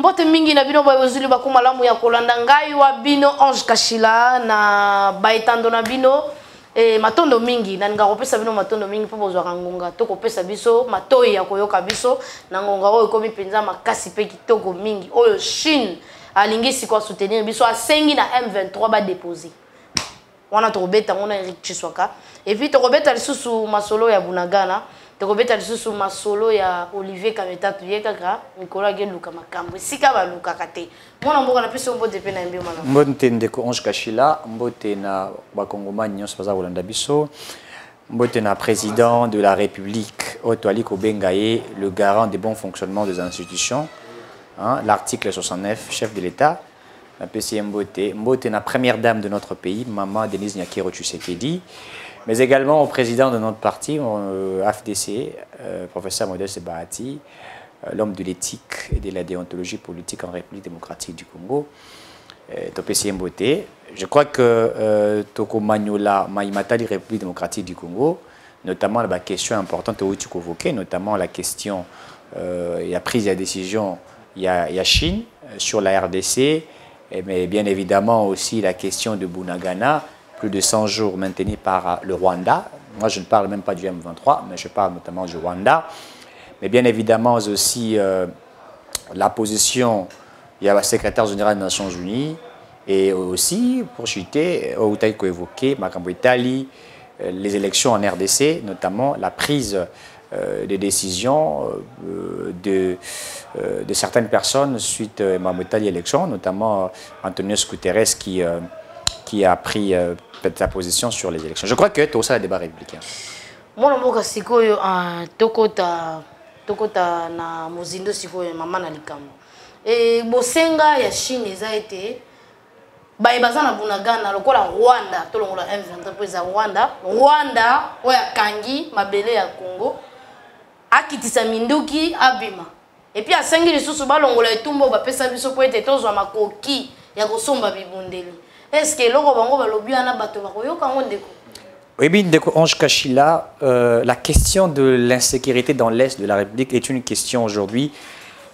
Mbote mingi na bino bayozuli bakumalamu ya kolanda ngai wa bino Ange Kashila na baetando na bino matondo mingi na nga kopesa bino matondo mingi po bozwa ngonga to kopesa biso matoyi ya koyoka biso na ngonga oyo komi penza makasi pe kitoko mingi oyo Chine alingisi kwa soutenir biso asengi na M23 ba déposer wana to kobeta ngona Eric Chiswaka et puis to kobeta lisusu masolo ya Bunagana tokobeta lisusu masolo ya Olivier Kameta tuyekaka Nicolas Geluka makambo sika baluka kate mwana mboka na piso mbote pe na mbio mala mbote ndeko Ange Kashila mbote na bakongomani nyonso baza kolanda biso mbote na président de la République Otwali Kobengaye le garant des bons fonctionnements des institutions hein, l'article 69 chef de l'État la PCM mbote na première dame de notre pays maman Denise Nyakiro Tshisekedi mais également au président de notre parti, AFDC, professeur Modeste Bahati, l'homme de l'éthique et de la déontologie politique en République démocratique du Congo, Topesi Mbote. Je crois que Toko Magnola, Maïmatali, République démocratique du Congo, notamment la question importante où tu convoquais, notamment la question, il y a prise de décision, il y a Chine sur la RDC, mais bien évidemment aussi la question de Bunagana, plus de 100 jours maintenus par le Rwanda. Moi, je ne parle même pas du M23, mais je parle notamment du Rwanda. Mais bien évidemment aussi la position, il y a le secrétaire général des Nations Unies, et aussi, pour citer, Outaïko évoqué, Makambo Itali, les élections en RDC, notamment la prise des décisions de certaines personnes suite à Makambo Itali élection, notamment Antonio Guterres qui a pris sa position sur les élections. Je crois que tout ça est un débat républicain. Moi, je suis tokota na mozindo sikoyo mama na likambo. Et bosenga ya Chine eza été baza na Bunagana lokola Rwanda to longola M23 pesa Rwanda oya kangi mabele ya Congo akitisa minduki abima. Et puis asengi lisusu balongola etumbo bapesa biso po ete tozwa makoki ya kosomba bibundeli. Est-ce que l'on va oui, bien, Ange Kashila, la question de l'insécurité dans l'Est de la République est une question aujourd'hui.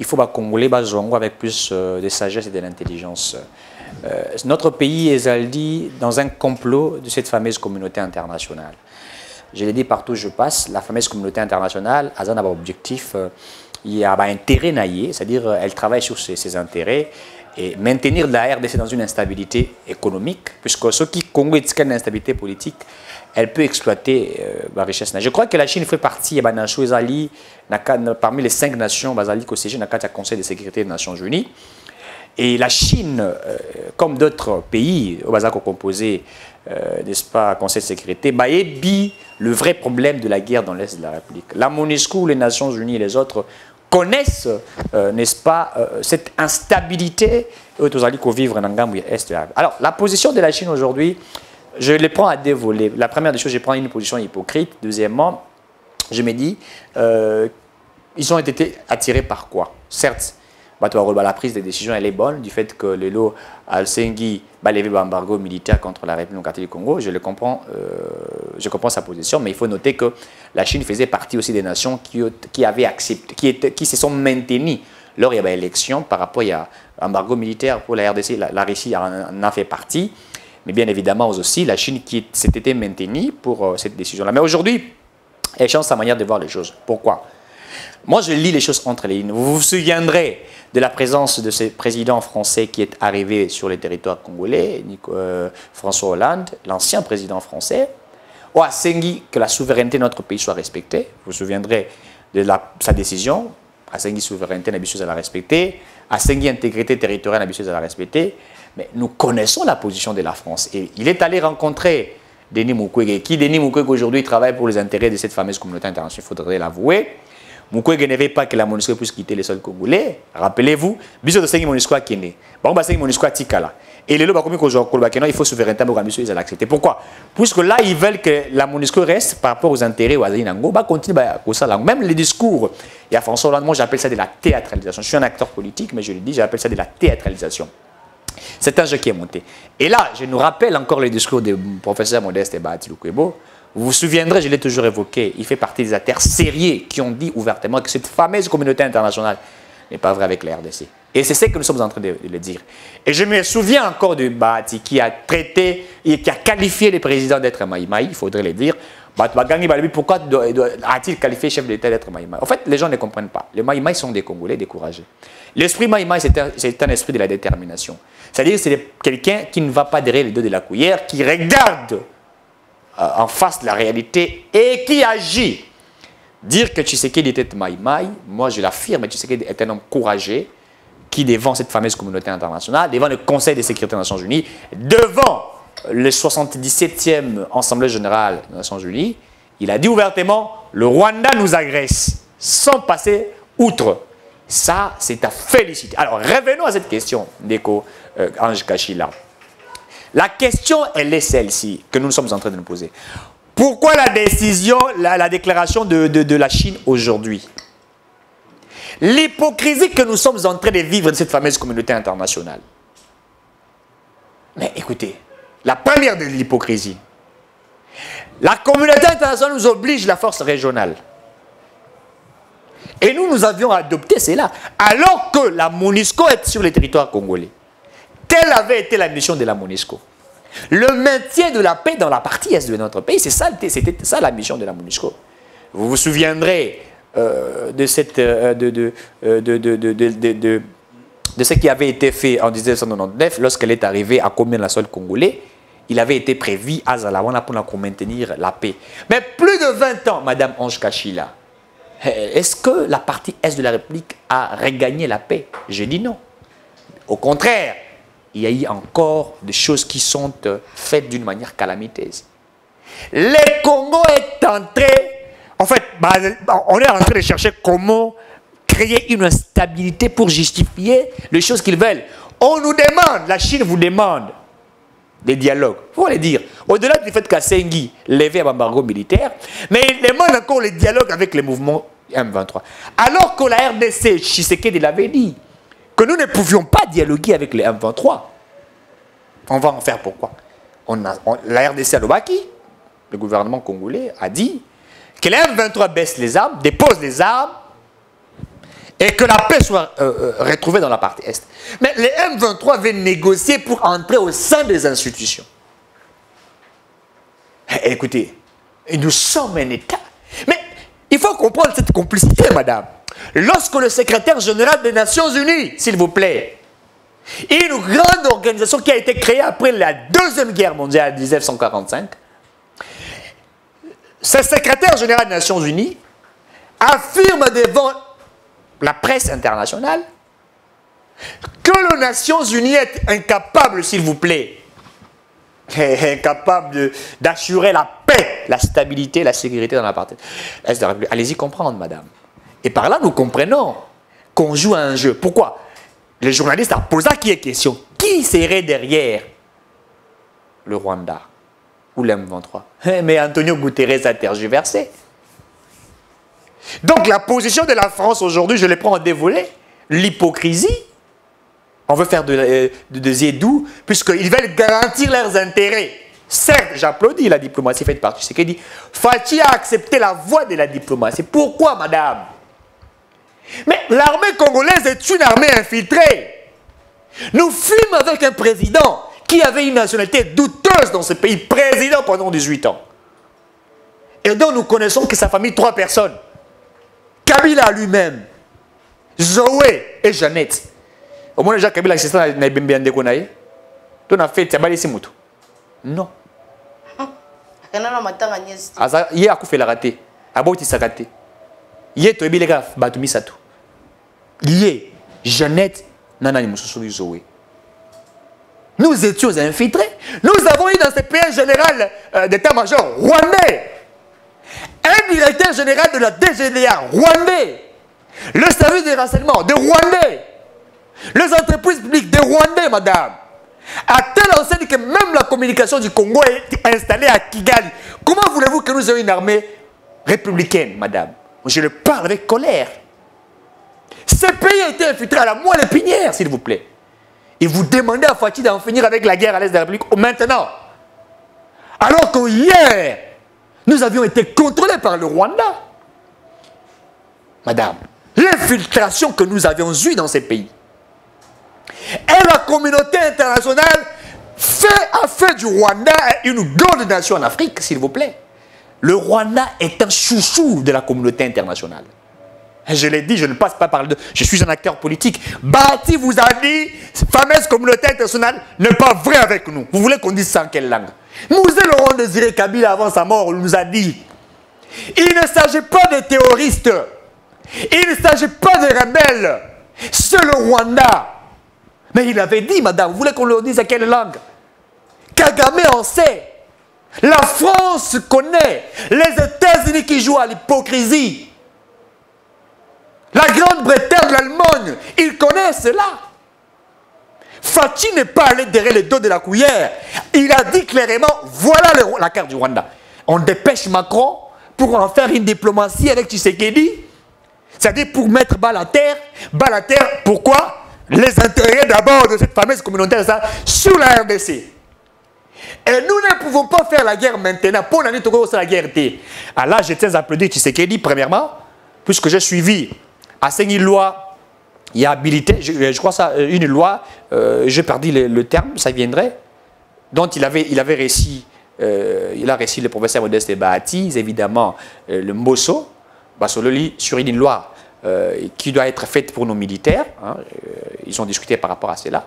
Il faut que Congolais avec plus de sagesse et de l'intelligence. Notre pays est aldi dans un complot de cette fameuse communauté internationale. Je l'ai dit partout où je passe, la fameuse communauté internationale a un objectif, il y a un intérêt naïe, c'est-à-dire elle travaille sur ses intérêts. Et maintenir la RDC dans une instabilité économique, puisque ceux qui Congo est une instabilité politique, elle peut exploiter la richesse. Je crois que la Chine fait partie parmi les 5 nations qui siègent dans le Conseil de sécurité des Nations Unies. Et la Chine, comme d'autres pays composés, n'est-ce pas, Conseil de sécurité, le vrai problème de la guerre dans l'Est de la République. La MONUSCO, les Nations Unies et les autres connaissent, n'est-ce pas, cette instabilité qu'on vivre dans le Est. Alors, la position de la Chine aujourd'hui, je les prends à deux volets. La première des choses, je prends une position hypocrite. Deuxièmement, je me dis, ils ont été attirés par quoi? Certes, la prise de décision, elle est bonne, du fait que le lot Al-Sengi va lever l'embargo militaire contre la République démocratique du Congo. Je comprends sa position, mais il faut noter que la Chine faisait partie aussi des nations qui avaient accepté, qui se sont maintenues lors de l'élection par rapport à l'embargo militaire pour la RDC. La Russie en a fait partie, mais bien évidemment aussi la Chine qui s'était maintenue pour cette décision-là. Mais aujourd'hui, elle change sa manière de voir les choses. Pourquoi? Moi, je lis les choses entre les lignes. Vous vous souviendrez de la présence de ce président français qui est arrivé sur le territoire congolais, François Hollande, l'ancien président français, ou à Sengi que la souveraineté de notre pays soit respectée. Vous vous souviendrez de sa décision. À Sengi, souveraineté, à la respecter. À Sengi, intégrité territoriale, à la respecter. Mais nous connaissons la position de la France. Et il est allé rencontrer Denis Mukwege, qui, Denis Mukwege, aujourd'hui, travaille pour les intérêts de cette fameuse communauté internationale, il faudrait l'avouer. Mukwege ne veut pas que la MONUSCO puisse quitter les sols congolais. Rappelez-vous, biso de Sengi MONUSCO a kene. Bon, bah Sengi MONUSCO a tikala. Et les lois il faut souveraineté, ils ont accepté. Pourquoi? Puisque là, ils veulent que la MONUSCO reste par rapport aux intérêts au Azaïnango, bah continue à ça. Même les discours, il y a François Hollande, moi j'appelle ça de la théâtralisation. Je suis un acteur politique, mais je le dis, j'appelle ça de la théâtralisation. C'est un jeu qui est monté. Et là, je nous rappelle encore le discours du professeur Modeste Bahati Lukwebo. Vous vous souviendrez, je l'ai toujours évoqué, il fait partie des acteurs sérieux qui ont dit ouvertement que cette fameuse communauté internationale n'est pas vrai avec la RDC. Et c'est ce que nous sommes en train de le dire. Et je me souviens encore de Bahati qui a traité, et qui a qualifié le président d'être Maïmaï, il faudrait le dire. Pourquoi a-t-il qualifié chef d'État d'être Maïmaï? En fait, les gens ne comprennent pas. Les Maïmaï sont des Congolais découragés. L'esprit Maïmaï, c'est un esprit de la détermination. C'est-à-dire que c'est quelqu'un qui ne va pas derrière les dos de la cuillère, qui regarde en face de la réalité et qui agit. Dire que Tshisekedi était Maïmaï, moi je l'affirme, Tshisekedi est un homme courageux qui, devant cette fameuse communauté internationale, devant le Conseil de sécurité des Nations Unies, devant le 77e Assemblée générale des Nations Unies, il a dit ouvertement, le Rwanda nous agresse, sans passer outre. Ça, c'est à féliciter. Alors, revenons à cette question, Ndeko Ange Kachila. La question, elle est celle-ci, que nous sommes en train de nous poser. Pourquoi la décision, la déclaration de la Chine aujourd'hui? L'hypocrisie que nous sommes en train de vivre de cette fameuse communauté internationale. Mais écoutez, la première de l'hypocrisie. La communauté internationale nous oblige la force régionale. Et nous avions adopté cela, alors que la MONUSCO est sur le territoire congolais. Quelle avait été la mission de la MONUSCO? Le maintien de la paix dans la partie est de notre pays, c'était ça la mission de la MONUSCO. Vous vous souviendrez de ce qui avait été fait en 1999 lorsqu'elle est arrivée à combien la sol congolais. Il avait été prévu à Zalawana pour maintenir la paix. Mais plus de 20 ans, Madame Ange Kachila, est-ce que la partie est de la République a regagné la paix? Je dis non. Au contraire, il y a eu encore des choses qui sont faites d'une manière calamiteuse. Le Congo est entré, en fait, on est en train de chercher comment créer une stabilité pour justifier les choses qu'ils veulent. On nous demande, la Chine vous demande des dialogues. Il faut les dire. Au-delà du fait qu'Assengi levait un embargo militaire, mais il demande encore les dialogues avec les mouvements M23. Alors que la RDC, Tshisekedi l'avait dit, que nous ne pouvions pas dialoguer avec les M23. On va en faire pourquoi? La RDC à Lobaki, le gouvernement congolais, a dit que les M23 baissent les armes, déposent les armes, et que la paix soit retrouvée dans la partie Est. Mais les M23 veulent négocier pour entrer au sein des institutions. Écoutez, nous sommes un État. Mais il faut comprendre cette complicité, madame. Lorsque le secrétaire général des Nations Unies, s'il vous plaît, une grande organisation qui a été créée après la Deuxième Guerre mondiale en 1945, ce secrétaire général des Nations Unies affirme devant la presse internationale que les Nations Unies est incapable, s'il vous plaît, incapable d'assurer la paix, la stabilité, la sécurité dans la partie est de la République. Allez-y comprendre, madame. Et par là, nous comprenons qu'on joue à un jeu. Pourquoi? Les journalistes ont posé qui est question. Qui serait derrière le Rwanda ou l'M23? Mais Antonio Guterres a tergiversé. Donc la position de la France aujourd'hui, je les prends en dévolé. L'hypocrisie. On veut faire de zédou, puisqu'ils veulent garantir leurs intérêts. Certes, j'applaudis la diplomatie faite par Tshisekedi. Fachi a accepté la voie de la diplomatie. Pourquoi, madame? Mais l'armée congolaise est une armée infiltrée. Nous fûmes avec un président qui avait une nationalité douteuse dans ce pays, président pendant 18 ans. Et donc nous connaissons que sa famille, 3 personnes. Kabila lui-même, Zoé et Jeannette. Au moins, déjà, Kabila, c'est ça, il n'a bien déconné. Tu as fait, tu as balayé Simutu. Non. Il y a un fait la raté. Aboti sa raté. Il y a un biléga, Batumi Satou. Il y a Jeannette, Nana Moussou Zoé. Nous étions infiltrés. Nous avons eu dans ce pays un général d'état-major rwandais. Un directeur général de la DGDA rwandais. Le service de renseignement de rwandais. Les entreprises publiques de rwandais, madame. À telle enseigne que même la communication du Congo est installée à Kigali. Comment voulez-vous que nous ayons une armée républicaine, madame? Je le parle avec colère. Ce pays a été infiltré à la moelle épinière, s'il vous plaît. Et vous demandez à Fachi d'en finir avec la guerre à l'est de la République maintenant. Alors que hier, nous avions été contrôlés par le Rwanda. Madame, les l'infiltration que nous avions eue dans ces pays. Et la communauté internationale a fait du Rwanda une grande nation en Afrique, s'il vous plaît. Le Rwanda est un chouchou de la communauté internationale. Je l'ai dit, je ne passe pas par le... Je suis un acteur politique. Bati vous a dit, cette fameuse communauté internationale n'est pas vraie avec nous. Vous voulez qu'on dise ça en quelle langue? Mouzé Laurent Désiré Kabila, avant sa mort, nous a dit, il ne s'agit pas de terroristes, il ne s'agit pas de rebelles, c'est le Rwanda. Mais il avait dit, madame, vous voulez qu'on le dise à quelle langue? Kagame en sait. La France connaît. Les États-Unis qui jouent à l'hypocrisie. La Grande-Bretagne, l'Allemagne, ils connaissent cela. Fachi n'est pas allé derrière le dos de la cuillère. Il a dit clairement, voilà la carte du Rwanda. On dépêche Macron pour en faire une diplomatie avec Tshisekedi. C'est-à-dire pour mettre balle à terre. Balle à terre, pourquoi? Les intérêts d'abord de cette fameuse communauté sur la RDC. Et nous ne pouvons pas faire la guerre maintenant. Pour l'année, la guerre. Alors là, je tiens à applaudir Tshisekedi, premièrement, puisque j'ai suivi à une loi, il y a habilité, je crois ça, une loi, j'ai perdu le terme, ça viendrait, dont il a réussi le professeur Modeste Bahati, évidemment, le Mbosso, sur une loi qui doit être faite pour nos militaires. Hein, ils ont discuté par rapport à cela.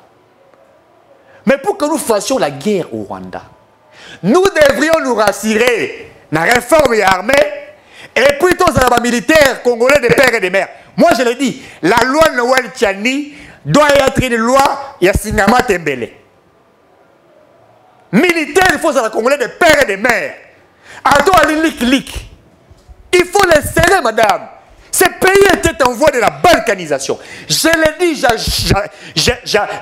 Mais pour que nous fassions la guerre au Rwanda, nous devrions nous rassurer dans la réforme et armée et plutôt dans les militaires congolais des pères et des mères. Moi je l'ai dit, la loi Noël Tchani doit être une loi Yassingama Tembele. Militaire, il faut dans les congolais des pères et des mères. Il faut les serrer, madame. Ces pays étaient en voie de la balkanisation. Je l'ai dit,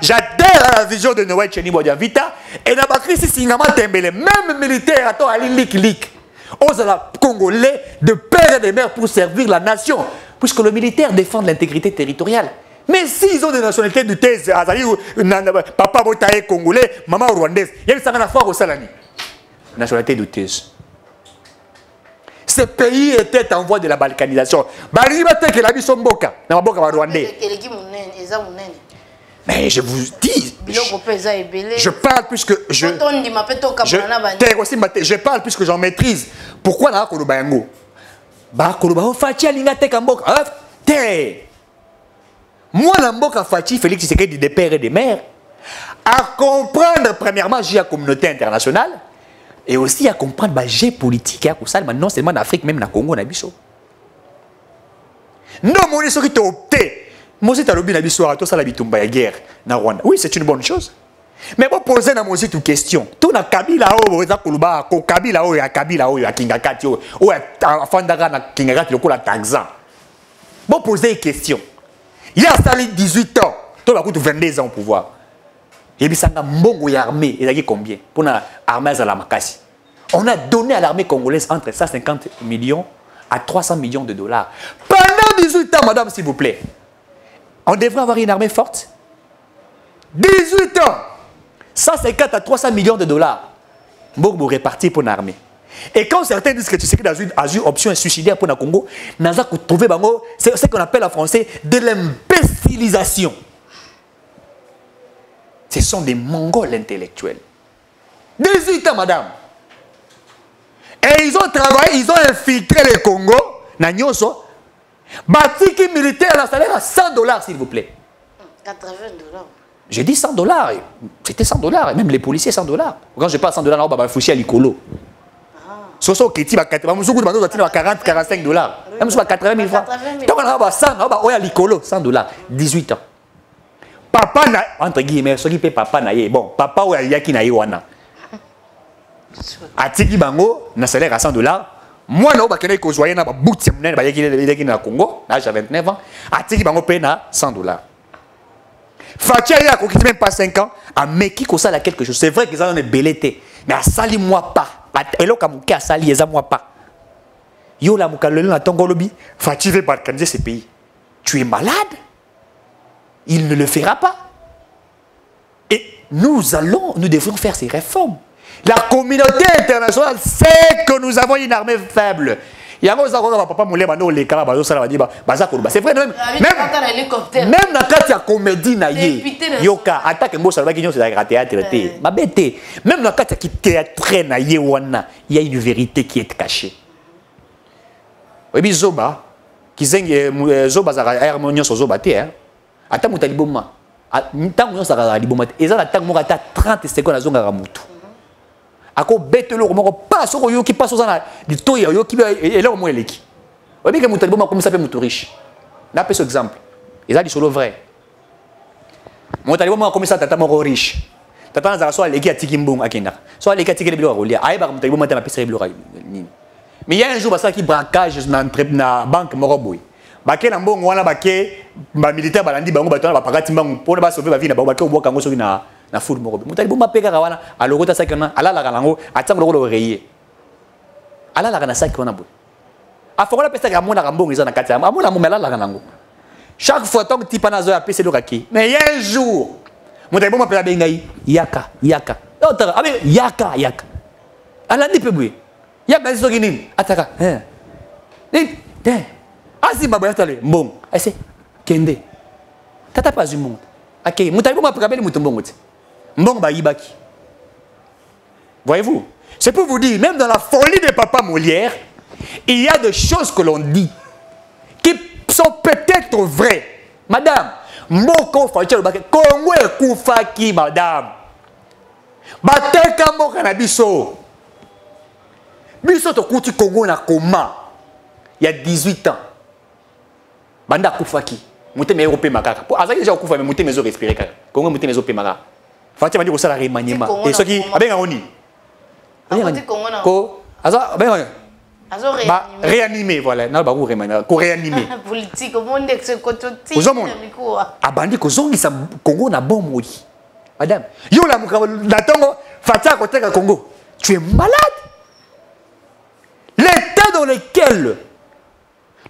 j'adhère à la vision de Noël Tchani Bodiavita et dans la crise Singama Tembele, même militaire, attends, à l'Ilik, aux Congolais de père et de mère pour servir la nation, puisque le militaire défend l'intégrité territoriale. Mais s'ils ont des nationalités de thèse, papa Botaye congolais, maman rwandaise, il y a une certaine fois au Salani. Nationalité de thèse. Ces pays étaient en voie de la balkanisation. Mais je vous dis, je parle puisque je parle puisque j'en maîtrise. Pourquoi là Kolobayango? Moi, Namboka Fachi, Félix Tshisekedi des pères et des mères, à comprendre premièrement j'ai la communauté internationale et aussi à comprendre la géopolitique non seulement en Afrique, même en Congo, en Abisso. Non, mon qui t'a opté. Moi, c'est à l'objet d'Abisso, tout ça, la bitumba la guerre dans Rwanda. Oui, c'est une bonne chose. Mais vous posez dans mon site une question. Tout na Kabila, Kabila, Kabila, Kingakati, Fandaga, Kingakati, le Tanzan. Vous posez une question. Il y a 18 ans, tout le monde 22 ans au pouvoir. Et puis, ça a une armée. Il y a combien? Pour l'armée à la Makassi. On a donné à l'armée congolaise entre 150 millions à 300 millions de dollars. Pendant 18 ans, madame, s'il vous plaît. On devrait avoir une armée forte. 18 ans. 150 à 300 millions de dollars. Pour répartir pour l'armée. Et quand certains disent que tu sais que dans une option suicidaire pour le Congo, c'est ce qu'on appelle en français de l'imbécilisation. Ce sont des Mongols intellectuels. 18 ans, madame. Et ils ont travaillé, ils ont infiltré le Congo. Nanyoso. Batiki militaire, la salaire à 100 $, s'il vous plaît. 80 $. J'ai dit 100 $. C'était 100 $. Même les policiers, 100 $. Quand je parle 100 $, on va foucher à l'icolo. Si on a 40, 45 $. Même si on a 80 000 francs. Donc on a 100 $, on a l'icolo, 100 $. 18 ans. Papa, entre guillemets, ce qui fait papa, bon, papa ou yaki na wana. Atiki bango, na salaire à 100 $. Moi, je suis allé à la bout de Congo, l'âge de 29 ans. Atiki bango paye na 100 $. Fatia a conquis même pas 5 ans. À Meki, ça a quelque chose. C'est vrai qu'ils ont une belleté. Mais à Sali, moi pas. Et là, à Sali, ils moi pas. Yo, la Moukalouli, la Tongolobi, Fatia veut balkaniser ces pays. Tu es malade? Il ne le fera pas. Et nous devons faire ces réformes. La communauté internationale sait que nous avons une armée faible. Il y a un papa moulé, les carabas, c'est vrai, même dans quand il y a comédie, yoka, attaque un mot sur la question, c'est la théâtre. Ma bête, même dans quand il y a théâtre, il y a une vérité qui est cachée. Oui, Zoba, qui zeng Zoba, ça a harmonieux sur Zoba, attends, tu as liboma. Tant que ça a liboma, et ça, attends, moi, tu as 30 secondes à Zonga Ramutu. Ako bête le roman pas sur yo qui passe aux ana du to yo qui et là au moins leki on dit que mutu bon comme ça peut mutu riche n'a pas ce exemple et ça dit solo vrai mutu bon comme ça tata mo riche tata na so leki atiki mbong akenda so leki atiki bilo rolia ay ba mutu bon mata pesa bilo ni mais il y a un jour ça qui braquage na banque moroboy ba ke na mbong wana ba ke ba militaire balandi bango batona ba pakati mbong pour ba sauver ba vie na ba ke oboka ngo so na foot moko mutali boma peka kawana alokota sakana alala kanango atsango lokolo reye alala kana sakona bo afokola pesa ka mona kambongo izana kati amona mumela alala kanango chaque fois tant que tipa nazo ya pesa lokaki mais un jour mutali boma pesa bengai yaka otara abe yaka alandi pebwe yaka zo kinini ataka azima boya tale mbongo ese kende tata pas du monde akei mutali boma peka beli mutumbongo ti mbongo ba yibaki. Voyez-vous, c'est pour vous dire, même dans la folie de Papa Molière, il y a des choses que l'on dit qui sont peut-être vraies. Madame, Moko Fachel Congo et Koufaki, madame. Bateka Moka na biso. Biso to kuti Congo na koma. Il y a 18 ans. Banda Koufaki. Mouté me européen makaka. Pour azaki déjà Koufa mais mouté mezo respirer kaka. Congo mouté mezo pe makaka. Fatia m'a dit que ça la remaniement. Et ce qui abenga oni. Ko aza abenga. Azo réanimer voilà. Na ba ko remanier. Ko réanimer. Politique au monde que ce côté. Abandi ko zongi sa Congo na bon moi. Madame, yo la muka na tongo Fatia ko teka Congo. Tu es malade. L'état dans lequel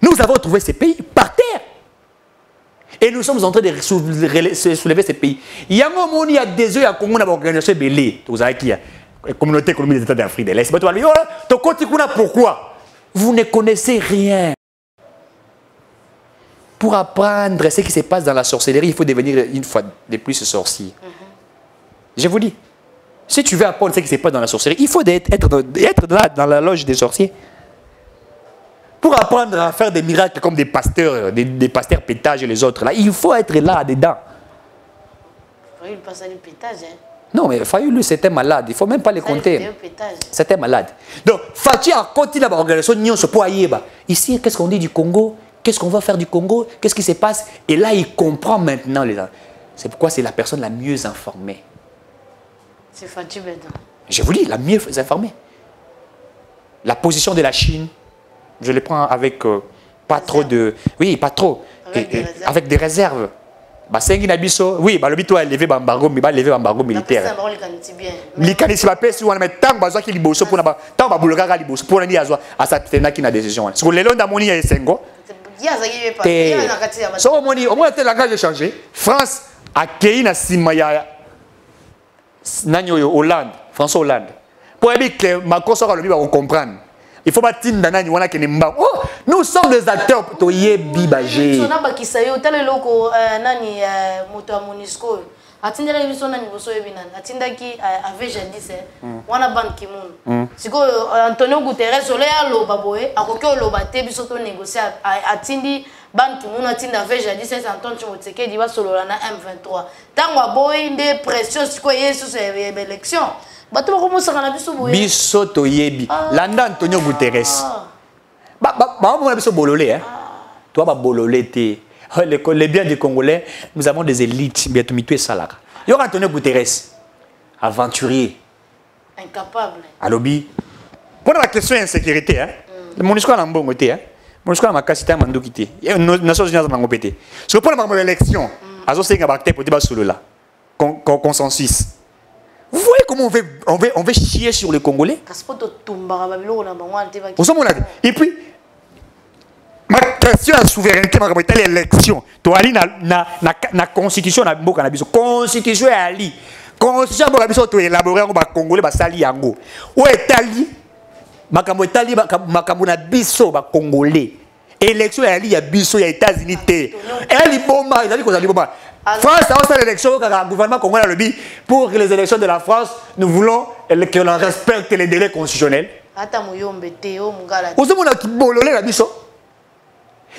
nous avons trouvé ces pays par terre. Et nous sommes en train de soulever ces pays. Il y a un moment où il y a des œufs à Congo, on a organisé Belé. Vous savez qui y a la communauté économique des États d'Afrique de l'Est. Pourquoi? Vous ne connaissez rien. Pour apprendre ce qui se passe dans la sorcellerie, il faut devenir une fois de plus sorcier. Je vous dis, si tu veux apprendre ce qui se passe dans la sorcellerie, il faut être là dans la loge des sorciers. Pour apprendre à faire des miracles comme des pasteurs pétage et les autres, là, il faut être là dedans. Il passe à du pétage, hein? Non, mais Fayoulou, c'était malade. Il ne faut même pas les compter. C'était malade. Donc, Fatih a continué à l'organisation pour Ayeba. Ici, qu'est-ce qu'on dit du Congo? Qu'est-ce qu'on va faire du Congo? Qu'est-ce qui se passe? Et là, il comprend maintenant. C'est pourquoi c'est la personne la mieux informée. C'est Fatih Bédon. Je vous dis, la mieux informée. La position de la Chine. Je les prends avec pas trop de... Oui, pas trop. Avec des réserves. Oui, le bito a levé l'embargo militaire. Likanisi ba pesi wana metang bazwa ki liboso pour na tant ba bulokaka liboso pour ni azwa asatena ki na décision wana. Parce que lelo ndamoni ya esengo. So omoni te langage changé. France a accueilli na sima ya nanyo yo Hollande, François Hollande. Pour dire que Macron sera le va comprendre. Il faut pas tinda nani wana kene mba. Oh, nous sommes des acteurs to yebi bagé. Sona bakisayo tele loko nani moto ya Monisco. Atindela biso nani boso yebina. Atindaki avec jadis wana Ban Ki-moon. Siko Antonio Guterres ole aloba boye akoki oloba te biso to négocier atindi Ban Ki-moon atinda avec jadis Antoine Tshisekedi ba solola na M23. Tango boye nde pression siko yesu se élection. Bato ko mosaka na biso boye. Biso to yebi. Landa Antonio Guterres. Ba biso bololé hein. Toi ba bololé te. Les biens des Congolais, nous avons des élites bientôt mitoué salaka. Yo Antonio Guterres, aventurier. Incapable. Alobi. Pour la question d'insécurité hein. Le MONUSCO na mbongo te hein. MONUSCO na makasita manduki te. Nations Unies na ngopete. Sur pour la élection, azo senga bakte pour te ba solola. Consensus. Vous voyez comment on veut chier sur les Congolais? Et puis, ma question à la souveraineté, ma l'élection. Tu as la constitution, la constitution est ali. Constitution, tu as élaboré un Congolais, Sali Yango. Où est Ali? makambo etali makambo na biso ba congolais élection ya li ya biso ya États-Unis té elle liboma ezali ko liboma France a aussi l'élection au gouvernement congolais le bi pour les élections de la France nous voulons que l'on respecte les délais constitutionnels ata muyombe té o mungala ozomona ki bololé la biso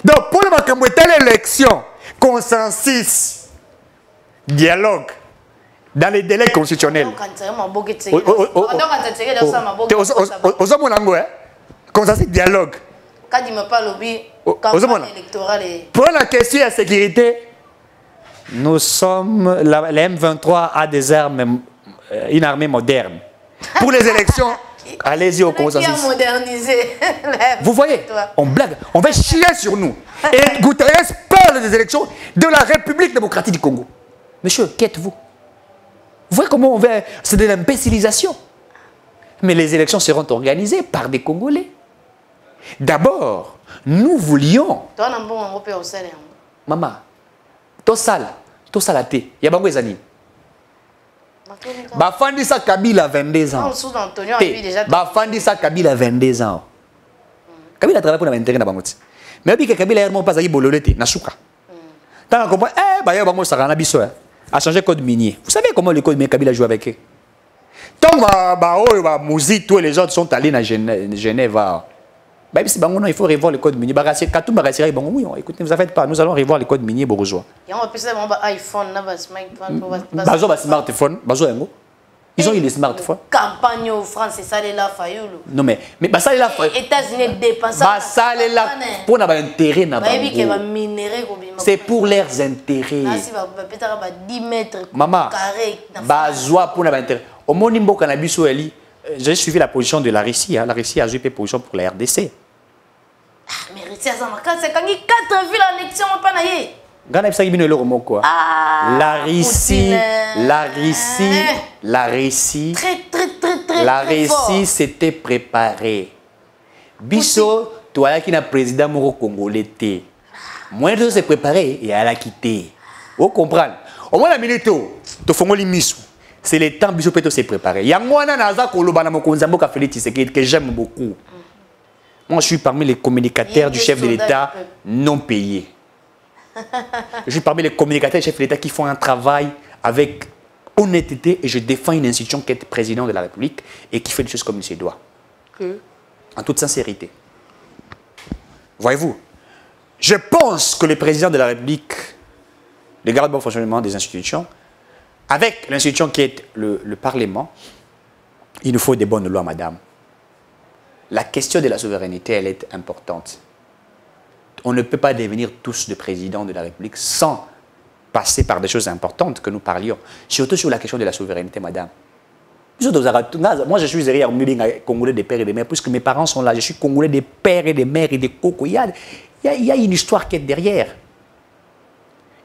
donc pour le makambo etali élection consensus dialogue dans les délais constitutionnels. Consensus dialogue. Pour la question de la sécurité, nous sommes, la M23 a des armes, une armée moderne. Pour les élections, allez-y au consensus. Vous voyez, on blague, on va chier sur nous. Et Guterres parle des élections de la République démocratique du Congo. Monsieur, qu'êtes-vous? Vous voyez comment on va... C'est de l'imbécilisation. Mais les élections seront organisées par des Congolais. D'abord, nous voulions... Maman, to sala te. Ya bango ezali. Bafandi sa Kabila 22 ans. Bafandi sa Kabila 22 ans. Kabila travaille pour l'intérêt na bango. Mais bi que Kabila yermo pas ayi bololete na suka. Tant qu'on comprend ba ya bango sakana biso a changé le code minier. Vous savez comment le code minier Kabila joue avec eux? Tant que Mouzi, tous les autres sont allés à Genève. Il faut revoir le code minier. Écoutez, ne vous en faites pas, nous allons revoir le code minier bourgeois. Ils ont eu les smartphones. Campagne en France, c'est ça les la fayoulou. Non mais ça les la fayoulou. États-Unis dépensent. Ça les la pour n'avoir intérêt na c'est pour leurs intérêts. Maman, bazwa pour n'avoir intérêt. Au Monimbo Cannabiso Eli, j'ai suivi la position de la Russie. La Russie a joué position pour la RDC. Mais Russie a c'est quand il 4 villes en élection pas naïe. La Russie s'était préparée. Bisso, toi qui n'a président Moro Congolais, moi je s'est préparé et elle a quitté. Vous comprenez? Au moins la minute, tu fais les missions. C'est le temps Bisso peut se préparer. Il y a moi Naza Kolobana Mokonzambo que j'aime beaucoup. Moi je suis parmi les communicateurs du chef de l'État non payés. Je suis parmi les communicateurs du chef de l'État qui font un travail avec honnêteté et je défends une institution qui est président de la République et qui fait des choses comme il se doit. En toute sincérité. Voyez-vous, je pense que le président de la République, le garde bon fonctionnement des institutions, avec l'institution qui est le Parlement, il nous faut des bonnes lois, madame. La question de la souveraineté, elle est importante. On ne peut pas devenir tous des présidents de la République sans passer par des choses importantes que nous parlions. Surtout sur la question de la souveraineté, madame. Moi, je suis congolais des pères et des mères, puisque mes parents sont là. Je suis congolais des pères et des mères et des cocos. Il y a une histoire qui est derrière.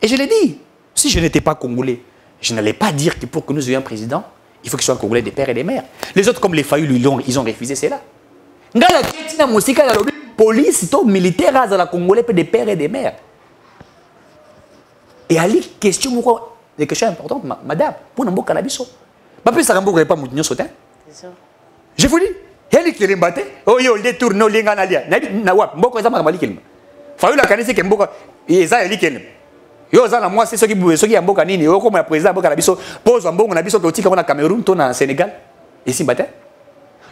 Et je l'ai dit, si je n'étais pas congolais, je n'allais pas dire que pour que nous ayons un président, il faut qu'il soit un congolais des pères et des mères. Les autres, comme les Fayulu, ils ont refusé cela. Police, militaire, la congolais des pères et des mères. Et à des questions importantes, madame, pour nous cannabis. Je vous dis, elle qui est battue, oh yo, les tourne, les ganalia. Na wap, mboko eza makambali kelma. Fayu la kanisi ke mboko, eza eli kelma. Yo za na moi c'est ce qui amboka nini, yo comme président mboka na biso, pose mbongo na biso ko tika na Cameroun, to na Sénégal. Ici batte.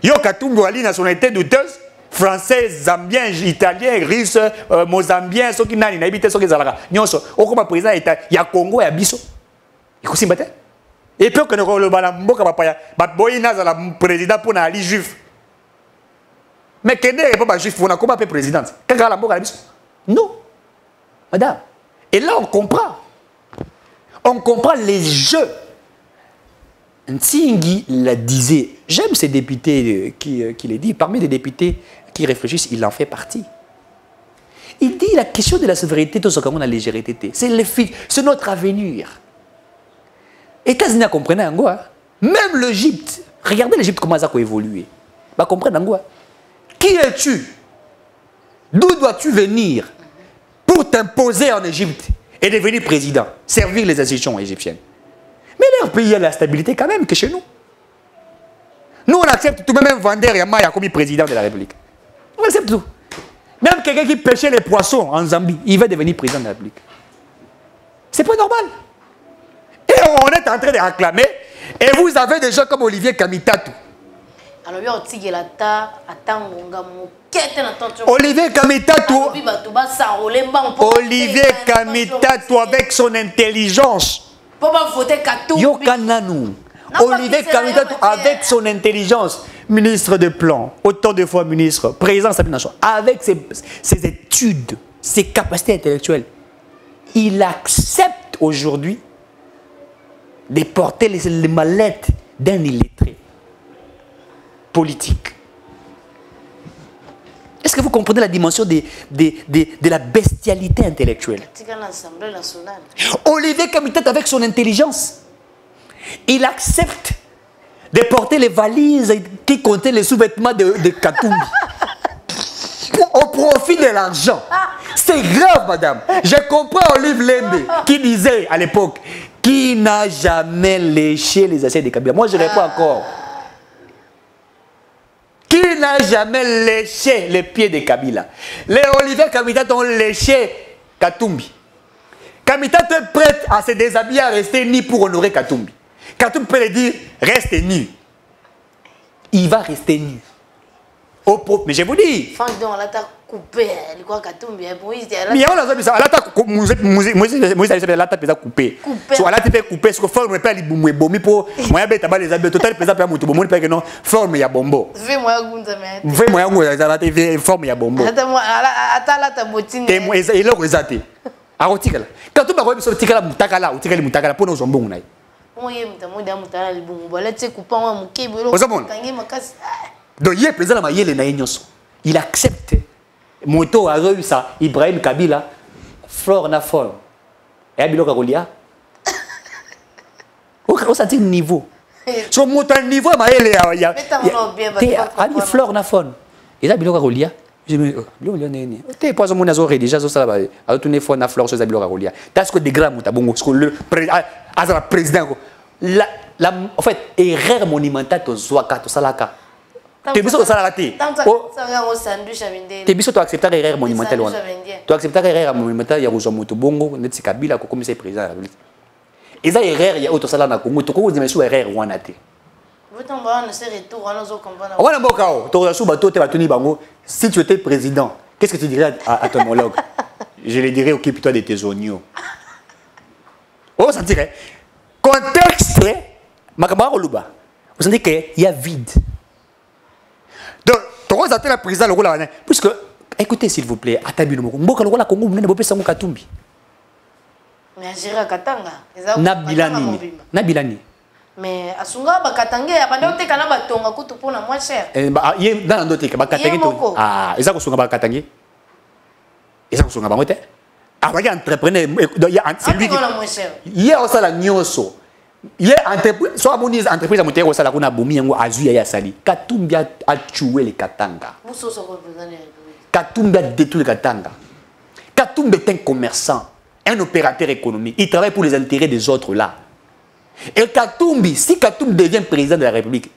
Yo Katumbo ali nationalité douteuse, français, zambien, italien, russe, mozambien, ceux qui nani na habité ceux qui zalaka. Nyonso, o comme président état ya Congo ya biso. Ikosi batte. Et puis que nous le mboka papaya, boy naza la président pour ali juif. Mais Kende n'est pas juif, on a comment appeler présidente? Non. Madame. Et là, on comprend. On comprend les jeux. Ntingi la disait. J'aime ces députés qui les disent. Parmi les députés qui réfléchissent, il en fait partie. Il dit la question de la souveraineté, tout ce qu'on a légèreté. C'est notre avenir. États-Unis comprennent en quoi? Même l'Égypte. Regardez l'Égypte comment ça a évolué. Bah comprendre en quoi? Qui es-tu? D'où dois-tu venir pour t'imposer en Égypte et devenir président, servir les institutions égyptiennes? Mais leur pays a la stabilité quand même que chez nous. Nous, on accepte tout, même vendeur Yama comme président de la République. On accepte tout. Même quelqu'un qui pêchait les poissons en Zambie, il va devenir président de la République. C'est pas normal. Et on est en train de réclamer. Et vous avez des gens comme Olivier Kamitatou. Olivier Kamitatou. Olivier Kamitatou avec son intelligence. Yokananou. Olivier Kamitatou avec son intelligence. Ministre de plan, autant de fois ministre, président de la nation, avec ses études, ses capacités intellectuelles, il accepte aujourd'hui de porter les mallettes d'un illettré politique. Est-ce que vous comprenez la dimension de la bestialité intellectuelle? Olivier Kamitatou avec son intelligence, il accepte de porter les valises qui contiennent les sous-vêtements de Katumbi. Au profit de l'argent. C'est grave, madame. Je comprends Olive Lembe qui disait à l'époque qui n'a jamais léché les assiettes de Kabila. Moi, je réponds encore. Qui n'a jamais léché les pieds de Kabila? Les Olivier Kamitatou ont léché Katumbi. Kamitatou est prête à se déshabiller, à rester nu pour honorer Katumbi. Katumbi peut le dire, reste nu. Il va rester nu. Mais je vous dis. Coupé, mais on a dit ça, elle a coupé. So elle a coupé ce que forme pas les bombi pour moi bête ba les habits total présent pas mutu bombi pas que non forme ya bombo. Ve moya ngwe za la TV forme ya bombo. Atala ta botine. Et moi il est resté. A otikala. Quand tu ba ko biso tikala mutakala, utikala mutakala pour nos zombongo na. Oye mutamuda mutala libungu bala tse coupa wa mukebi lo. Kangi makasi. Donc il est président na yele na nyonso. Il accepte. Moto a réussi ça, Ibrahim Kabila, flore na forme. Et à Biloko Rolia. On sentit le niveau. Sur mon niveau, il y a flore na forme. Et à Biloko Rolia. Je me dis, tu es pas mon azoré déjà, ça va. Alors, tu n'es pas na flore sur la Biloko Rolia. Tu as ce que des grammes, tu as bon, le président. En fait, erreur monumentale, tu as salaka. Tu acceptes l'erreur monumentale. Tu acceptes l'erreur monumentale. Il y a un bongo, il y a Kabila qui est président de la République. Et ça, erreur, il y a autre salaire dans le Congo. Tu as une erreur. Si tu étais président, qu'est-ce que tu dirais à ton homologue? Je lui dirais, occupe-toi de tes oignons. Vous sentirez contexte, vous sentez qu'il y a vide. Donc, tu as la président le puisque, écoutez s'il vous plaît, Atabi Congo, Katumbi. Mais Ajira Katanga, Nabilani. Mais Asunga Bakatangue, après tu kana batonga kutu pona moins cher. Dans l'autre Bakatangue. Ah, ils ont Sunga Bakatangue. Ils ont Sunga Bangote. Ah, il y a un entrepreneur, c'est lui qui. Il y a aussi la Nyoso. Il y a soit mon entreprise à monter au salaire qu'on a boumi en Azuya ya sali. Katumbi a tué les Katanga. Katumbi a détruit les Katanga. Katumbi est un commerçant, un opérateur économique. Il travaille pour les intérêts des autres là. Et Katumbi, si Katumbi devient président de la République,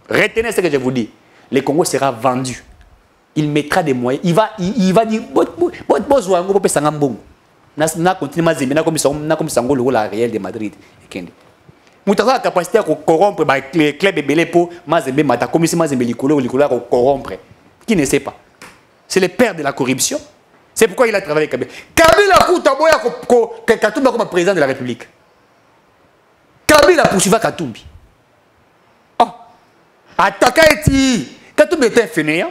retenez ce que je vous dis, le Congo sera vendu. Il mettra des moyens. Il va dire na continue mazimbi na comme sango le la réel de Madrid. Vous avez la capacité à corrompre les clubs belé pour Mazembe Mata, comme si Mazembe Likolo corrompre. Qui ne sait pas? C'est le père de la corruption. C'est pourquoi il a travaillé avec Kabila. Kabila a Katumbi comme président de la République. Kabila poursuivra Katumbi. Oh, attaquer Eti. Katumbi était un fainéant.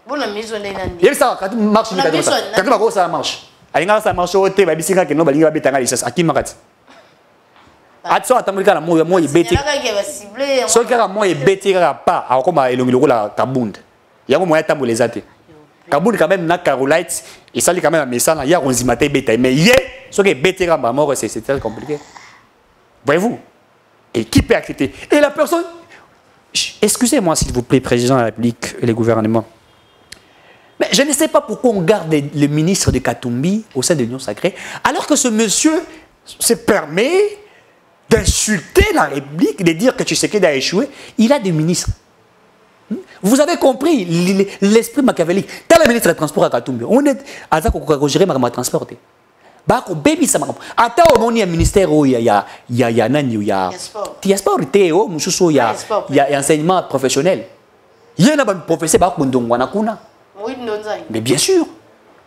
Bon, la maison est là. Il y a ça, Katumbi marche. Katumbi ça marche. Alinga ça marche au thé, babisika que non balinga betanga lisas. Aki makat. Atso atamulika na moyo beti. So kaka moyo beti kaka pa akoma elongiloko la kabund. Yango moya tambole zate. Kabund quand même na Carolite, il sali quand même la mesana ya ronzimate beta mais yé so que beti kaka mort c'est très compliqué. Voyez-vous? Et qui peut accepter? Et la personne excusez-moi s'il vous plaît président de la République et les gouvernements. Mais je ne sais pas pourquoi on garde le ministre de Katumbi au sein de l'Union sacrée alors que ce monsieur se permet d'insulter la République, de dire que Tshisekedi a échoué. Il a des ministres. Vous avez compris l'esprit machiavélique. Quand le ministre des Transports à Katumbi, on est à ça qu'on gérer ma transport. Bah, baby ça m'a. Attends, au moment ministère où il y a nani, il y a sport, Théo, Moussou, il y a enseignement professionnel. Il y a un professeur bah kundongwana kuna. Oui, non ça. Mais bien sûr.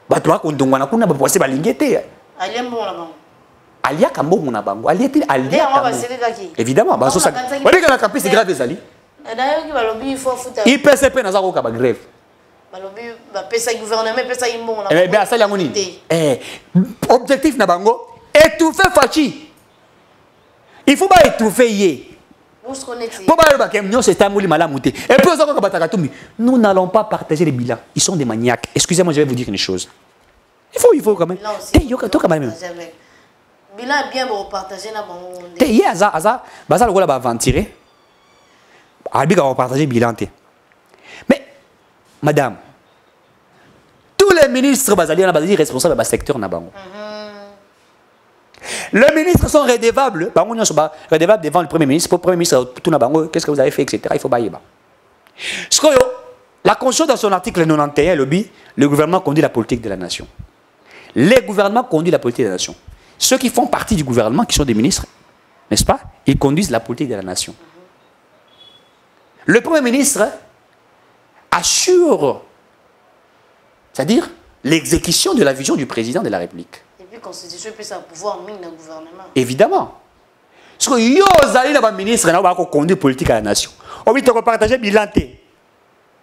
Bah toi kundongwana kuna bah professeur bah lingete. Allez bon là-bas. Alia kambo mona bango. Alia évidemment, bah ça. Voilà que la campus c'est grave Zali. D'ailleurs qui va lobby il faut foutre. IPCP na zako ka ba grève. Balobi ba pesa gouvernement pesa imbo na. Eh bien ça la moni. Objectif na bango étouffer Fachi. Il faut pas étouffer yé. Et puis, nous n'allons pas partager les bilans. Ils sont des maniaques. Excusez-moi, je vais vous dire une chose. Il faut quand même. Bilan est bien pour partager. Il y a ça, ça, le gars va ventiler. Albi va partager bilan. Mais, madame, tous les ministres responsables du secteur n'a pas. Les ministres sont redevables. Redevables devant le Premier ministre. Pour le Premier ministre, qu'est-ce que vous avez fait, etc. Il faut bailler. La Constitution, dans son article 91, le gouvernement conduit la politique de la nation. Les gouvernements conduisent la politique de la nation. Ceux qui font partie du gouvernement, qui sont des ministres, n'est-ce pas, ils conduisent la politique de la nation. Le Premier ministre assure, c'est-à-dire l'exécution de la vision du président de la République. Constitution peut ça pouvoir mine dans le gouvernement. Évidemment. Parce que yo zali na ba ministre na ba ko conduire politique à la nation. On va te partager bilan té.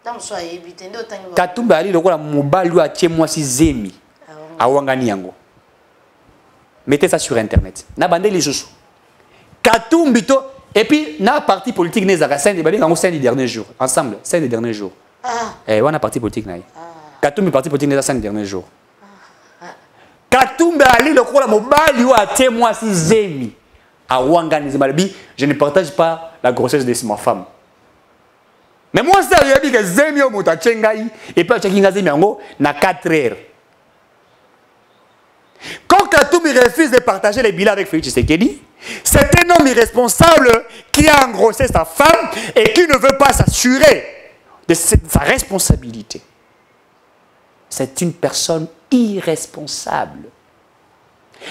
Dans soit éviter ndo tango. Katumba ali lokola mobali a tie moi si zemi. Awangani yango. Mettez ça sur internet. Na bande les sous. Katumbito et puis na parti politique né zaka scène de yango scène des derniers jours ensemble, scène des derniers jours. Eh on a parti politique na. Katumbi parti politique né scène des derniers jours. Katumbe Ali le kola mobali wa témoin si zemi a wangani zimalabi, je ne partage pas la grossesse de ma femme. Mais moi ça j'ai dit que zemi o mota chengai et puis chekinga zemi yango na 4 heures. Quand Katumbi refuse de partager les bilans avec Félix Tshisekedi, c'est un homme irresponsable qui a engrossé sa femme et qui ne veut pas s'assurer de sa responsabilité. C'est une personne irresponsable.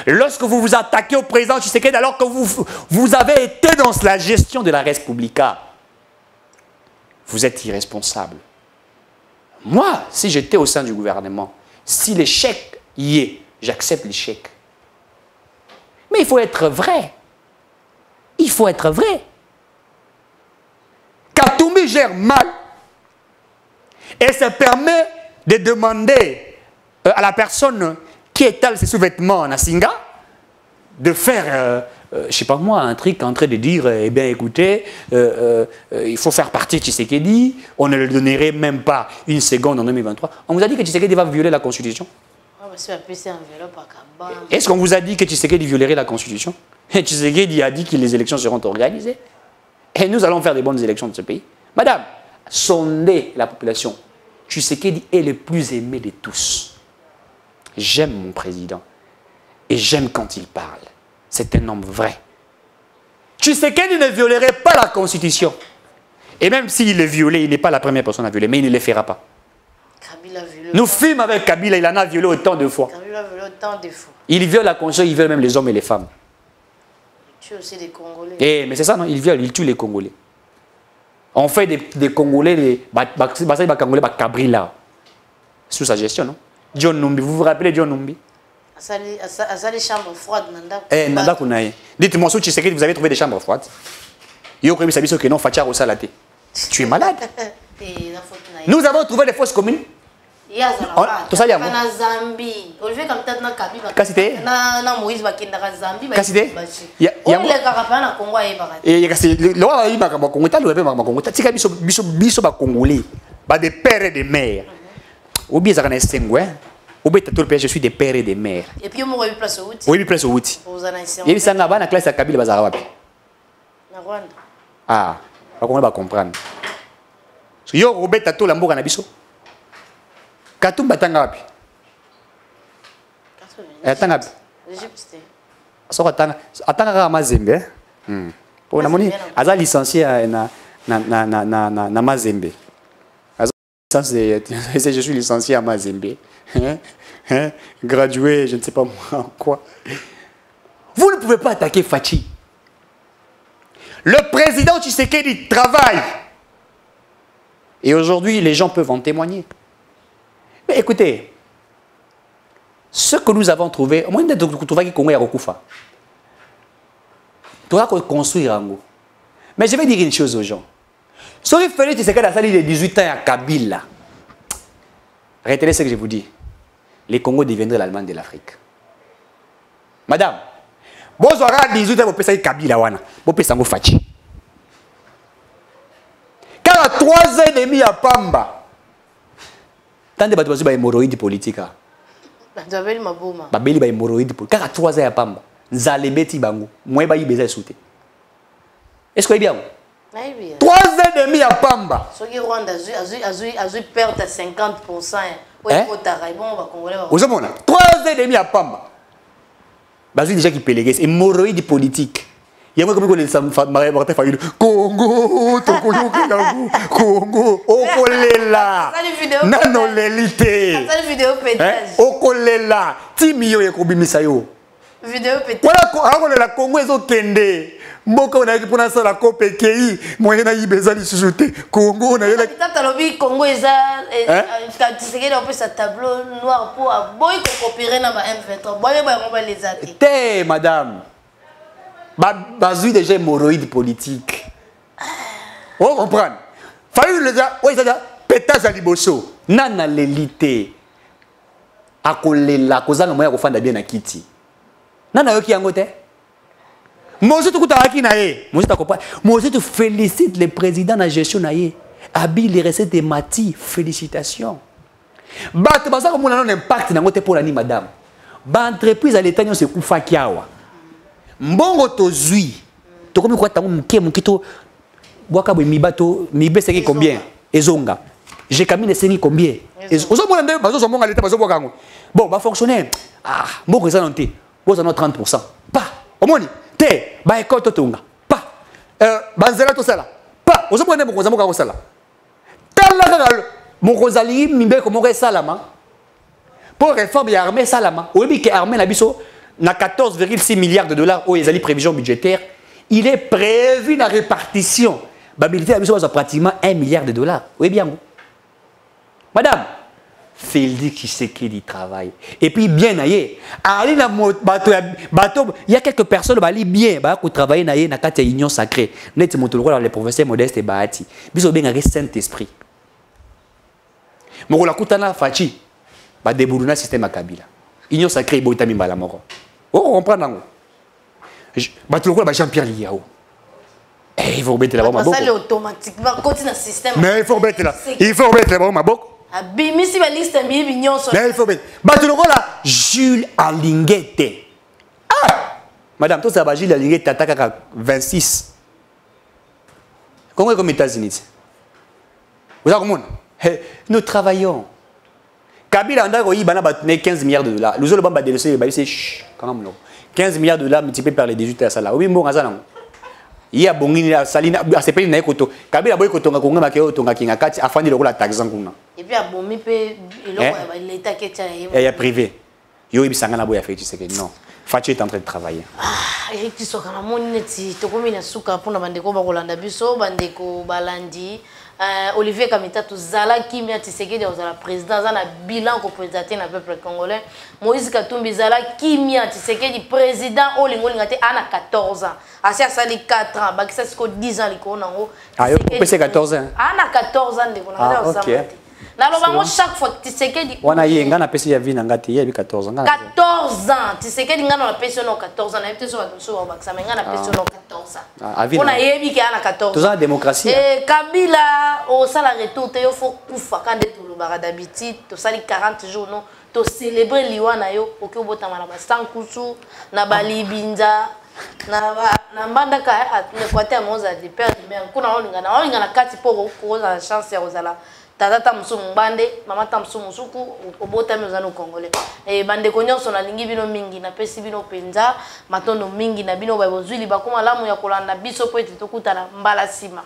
Lorsque vous vous attaquez au président Tshisekedi alors que vous avez été dans la gestion de la Respublica, vous êtes irresponsable. Moi, si j'étais au sein du gouvernement, si l'échec y est, j'accepte l'échec. Mais il faut être vrai. Il faut être vrai. Katumbi gère mal et ça permet de demander à la personne qui étale ses sous-vêtements en Asinga de faire, je ne sais pas moi, un truc en train de dire, eh bien écoutez, il faut faire partie de Tshisekedi, on ne le donnerait même pas une seconde en 2023. On vous a dit que Tshisekedi va violer la Constitution? Est-ce qu'on vous a dit que Tshisekedi violerait la Constitution? Tshisekedi a dit que les élections seront organisées. Et nous allons faire des bonnes élections de ce pays. Madame, sondez la population. Tshisekedi est le plus aimé de tous. J'aime mon président. Et j'aime quand il parle. C'est un homme vrai. Tshisekedi ne violerait pas la Constitution. Et même s'il est violé, il n'est pas la première personne à violer, mais il ne le fera pas. Nous filmons avec Kabila, il en a violé autant de fois. Il viole la Constitution, il viole même les hommes et les femmes. Il tue aussi des Congolais. Eh, mais c'est ça, non? Il viole, il tue les Congolais. On fait des Congolais, des Congolais, Kabrila. Sous sa gestion, non? John Numbi, vous vous rappelez John Numbi? À les chambres froides, Nanda. Eh, Nanda Kounaï. Dites-moi, si Tshisekedi, vous avez trouvé des chambres froides? Yo, comme ça, que non, Fatia au Salaté. Tu es malade? Nous avons trouvé des fausses communes. Tout ça, il y a na Zambie. Olivier comme peut-être na Kabi. Kasité? Na Moïse bakenda ka Zambie. Kasité? Il y a le carapana na Congo et Barat. Et kasi le wa yi makamba Congo ta le makamba Congo ta tika biso ba Congolais. Ba des pères et des mères. Obi za kana sengwe. Obi ta je suis des pères et des mères. Et puis on a eu place au Outi. Oui, place au Outi. Et ça na ba na classe ya Kabila bazara wapi? Na Rwanda. Ah, ba Congolais ba comprendre. Yo Robert to la mboka na biso. Katumba tanga wapi? Tanga wapi? Égypte. Soko atanga ka Mazembe. Pour na moni aza licencié na Mazembe. Ça, je suis licencié à Mazembe. Gradué, je ne sais pas moi en quoi. Vous ne pouvez pas attaquer Fachi. Le président Tshisekedi travaille. Et aujourd'hui, les gens peuvent en témoigner. Mais écoutez, ce que nous avons trouvé, au moins de trouver qui Congo et Rokufa. Tu dois construire un mot. Mais je vais dire une chose aux gens. Si vous faites Tshisekedi à la salle de 18 ans à Kabila, retenez ce que je vous dis. Les Congos deviendraient l'Allemagne de l'Afrique. Madame, vous aurez 18 ans, vous pouvez Kabila, vous pouvez s'en Fachi. Car à 3 ans et demi à Pamba, tant de bâtiments sont hémorroïdes politiques. Babeli maboma. Babeli ba hémorroïdes politiques. Car à 3 ans à Pamba, Nzalebeti bango, moi ba yibeza souté. Est-ce que vous bien? 3 ans et demi à Pamba. Ce qui Rwanda a perdre à 50%. Oui, vous avez 3 ans et demi à Pamba. Bazui déjà qui pélégué, hémorroïdes politiques. Il y a comme les Congo, Congo, Okolela, nanolélité, Okolela, Timio et Kobimisayo. Vidéo pétage. Voilà, la Congo est au Kende. Mboka on a qui pour ça la COP KI, moyen na yibeza li susute. Congo na yela. Tata lobi Congo eza quand tu sais que on peut sa tableau noir pour boy ko copier na ba M23. Boy ba on va les attaquer. Té madame. Bazui déjà hémorroïde politique. On comprend. Fallu les a, ouais ça pétage à liboso. Nana l'élité. Akolela kozanga moya ko fanda bien na kiti. Nana yoki yango te. Moi je te félicite le président de la gestion naïe. Habile les recettes de Mati, félicitations. Bat basa comme on a un impact dans pour la ni madame. Ba entreprise à l'état se kufa kiawa. Mbongo to zui. To comme quoi tango mke mkito boaka bo mibato mibe c'est combien? Ezonga. J'ai camine c'est combien? Ozo mona nde bazo mbonga l'état bazo boaka ngo. Bon, ba fonctionnaire. Ah, mbongo ça non te. Bo ça 30%. Pas. Omoni ba école totonga pas banzela to sala pas ozo prendre mon kozamo ka sala tala kaka mon kozali mimbe ko mo salama pour réforme ya armée salama obi que armée na biso na 14,6 milliards de dollars au ezali prévision budgétaire il est prévu la répartition ba militaire biso va pratiquement 1 milliard de dollars oui bien madame Félix Tshisekedi travail. Et puis bien naïe. Ali na bateau, il y a quelques personnes qui bien qui travaillent naïe na kati union sacrée. Net motolo les professeurs modestes et bahati. Biso bien avec Saint-Esprit. Moko la kutana fachi. Ba debouluna système Kabila. Union sacrée boitami mbala moko. Oh on prend nango. Bateau ba Jean-Pierre Liao. Eh il faut remettre là-bas ma boko. Ça automatiquement continue le système. Mais il faut remettre là. Il faut remettre là-bas ma boko. Abimisi ba liste mbi nyonso. Mais il faut mettre. Batuloko là Jules Alingete. Ah madame tout ça ba Jules Alingete attaque 26. Comment comme États-Unis. Vous avez compris? Nous travaillons. Kabila anda ko yibana ba 15 milliards de dollars. Nous allons ba dénoncer ba c'est quand même 15 milliards de dollars multiplié par les 18 à ça là. Oui bon ça non. Il y a bongini la salina c'est pas une écoto Kabila boy kotonga konga makeo tonga kinga kati afandi lokola taxan kuna et puis abomi pe l'état qui est ya privé yo ibisanga na boya fait tu sais que non Fachi est en train de travailler Eric Tisoka na moni neti to komi na suka pona bandeko ba kolanda biso bandeko balandi Olivier Kamita tozala kimia Tshisekedi ozala président za na bilan ko présenter na peuple congolais Moïse Katumbi zala kimia Tshisekedi président olingo ngate ana 14 ans asi asali 4 ans bakisa siko 10 ans liko nango ah yo pese 14 ans ana 14 ans ndeko na ngala osama na lobango chaque fois Tshisekedi wana yenga na pese ya vie na ngati ya 14 ans 14 ans Tshisekedi ngana na pese no 14 ans na pese so so bakisa menga na pese no 14 ans ona yebi ke ana 14 tous en démocratie Kabila au sala retour te yo faut kufa quand de tout le d'habitude to sali 40 jours non to célébrer liwana yo oki obotama na ba sankusu na balibinza na mbanda ka ne kwate moza de père de mère kuna olinga na kati po ko za chance ya ozala tata musu mbande mama tamsu musuku obota mi ozana congolais e bande konyoso na lingi bino mingi na pesi bino penza matondo mingi na bino ba bozwili bakoma lamu ya kolanda biso po ete tokutana mbala sima